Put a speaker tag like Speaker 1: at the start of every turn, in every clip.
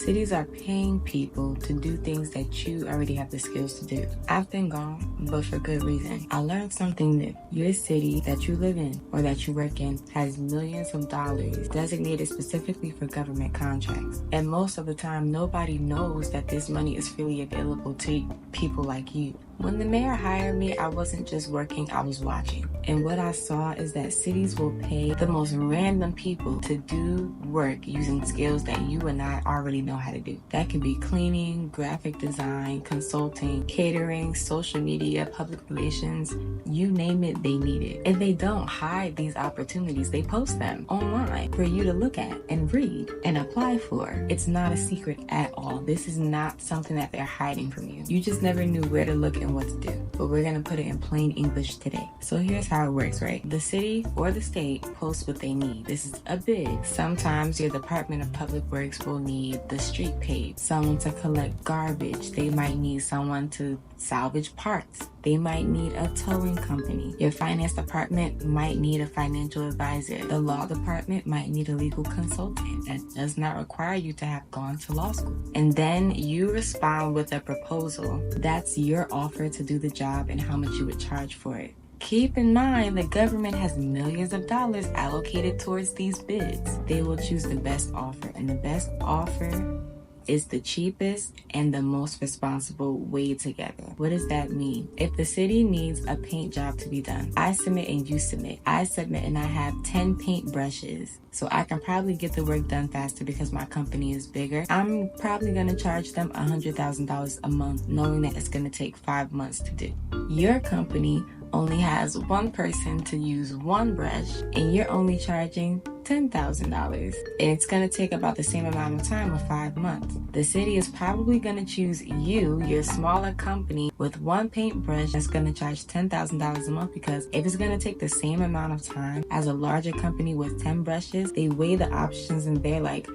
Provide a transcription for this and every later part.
Speaker 1: Cities are paying people to do things that you already have the skills to do. I've been gone, but for good reason. I learned something new. Your city that you live in or that you work in has millions of dollars designated specifically for government contracts. And most of the time, nobody knows that this money is freely available to people like you. When the mayor hired me, I wasn't just working, I was watching. And what I saw is that cities will pay the most random people to do work using skills that you and I already know how to do. That could be cleaning, graphic design, consulting, catering, social media, public relations, you name it, they need it. And they don't hide these opportunities, they post them online for you to look at and read and apply for. It's not a secret at all. This is not something that they're hiding from you. You just never knew where to look and what to do. But we're gonna put it in plain English today. So here's how it works, right? The city or the state posts what they need. This is a bid. Sometimes your Department of Public Works will need the street paved, someone to collect garbage. They might need someone to salvage parts. They might need a towing company. Your finance department might need a financial advisor. The law department might need a legal consultant. That does not require you to have gone to law school. And then you respond with a proposal. That's your offer to do the job and how much you would charge for it. Keep in mind, the government has millions of dollars allocated towards these bids. They will choose the best offer, and the best offer is the cheapest and the most responsible way together. What does that mean? If the city needs a paint job to be done, I submit and you submit. I submit and I have 10 paint brushes. So I can probably get the work done faster because my company is bigger. I'm probably gonna charge them $100,000 a month, knowing that it's gonna take 5 months to do. Your company only has one person to use one brush and you're only charging $10,000. And it's gonna take about the same amount of time of 5 months. The city is probably gonna choose you, your smaller company, with one paintbrush that's gonna charge $10,000 a month, because if it's gonna take the same amount of time as a larger company with 10 brushes, they weigh the options and they're like,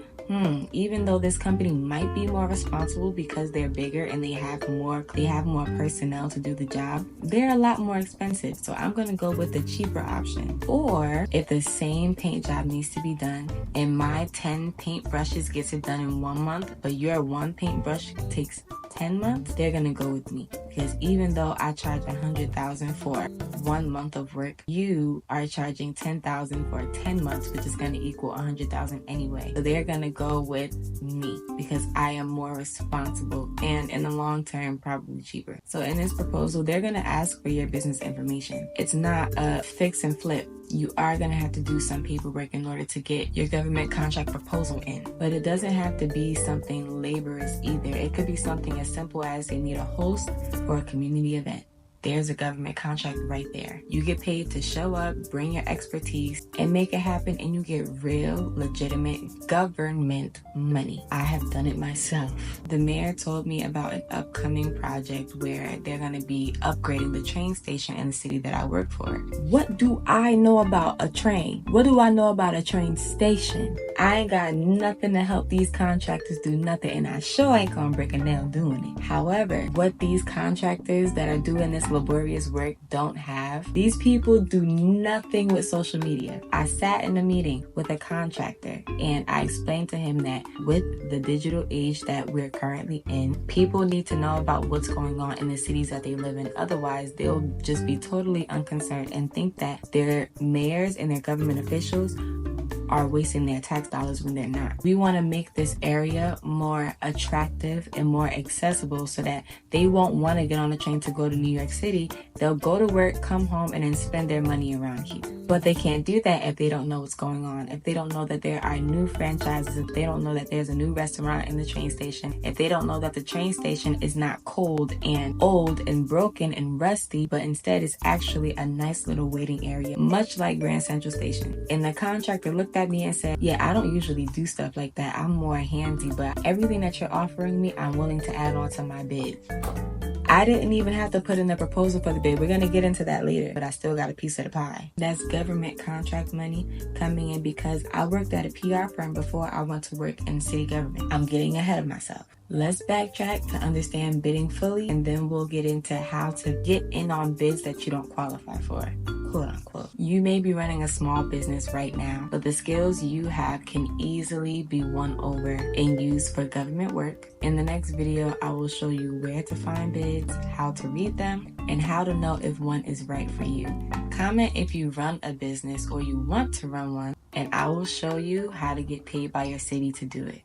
Speaker 1: even though this company might be more responsible because they're bigger and they have more personnel to do the job, they're a lot more expensive. So I'm gonna go with the cheaper option. Or if the same paint job needs to be done and my 10 paintbrushes gets it done in 1 month, but your one paintbrush takes 10 months, they're gonna go with me. Because even though I charge $100,000 for 1 month of work, you are charging $10,000 for 10 months, which is gonna equal $100,000 anyway. So they're gonna go with me because I am more responsible and in the long term, probably cheaper. So in this proposal, they're gonna ask for your business information. It's not a fix and flip. You are going to have to do some paperwork in order to get your government contract proposal in. But it doesn't have to be something laborious either. It could be something as simple as they need a host for a community event. There's a government contract right there. You get paid to show up, bring your expertise, and make it happen, and you get real, legitimate government money. I have done it myself. The mayor told me about an upcoming project where they're going to be upgrading the train station in the city that I work for. What do I know about a train? What do I know about a train station? I ain't got nothing to help these contractors do nothing, and I sure ain't gonna break a nail doing it. However, what these contractors that are doing this laborious work don't have, these people do nothing with social media. I sat in a meeting with a contractor and I explained to him that with the digital age that we're currently in, people need to know about what's going on in the cities that they live in. Otherwise, they'll just be totally unconcerned and think that their mayors and their government officials are wasting their tax dollars when they're not. We want to make this area more attractive and more accessible so that they won't want to get on a train to go to New York City. They'll go to work, come home, and then spend their money around here. But they can't do that if they don't know what's going on, if they don't know that there are new franchises, if they don't know that there's a new restaurant in the train station, if they don't know that the train station is not cold and old and broken and rusty, but instead is actually a nice little waiting area, much like Grand Central Station. And the contractor looked at me and said, yeah, I don't usually do stuff like that. I'm more handsy, but everything that you're offering me, I'm willing to add on to my bid. I didn't even have to put in the proposal for the bid. We're going to get into that later, but I still got a piece of the pie. That's government contract money coming in because I worked at a PR firm before I went to work in city government. I'm getting ahead of myself. Let's backtrack to understand bidding fully, and then we'll get into how to get in on bids that you don't qualify for. quote unquote. You may be running a small business right now, but the skills you have can easily be won over and used for government work. In the next video, I will show you where to find bids, how to read them, and how to know if one is right for you. Comment if you run a business or you want to run one, and I will show you how to get paid by your city to do it.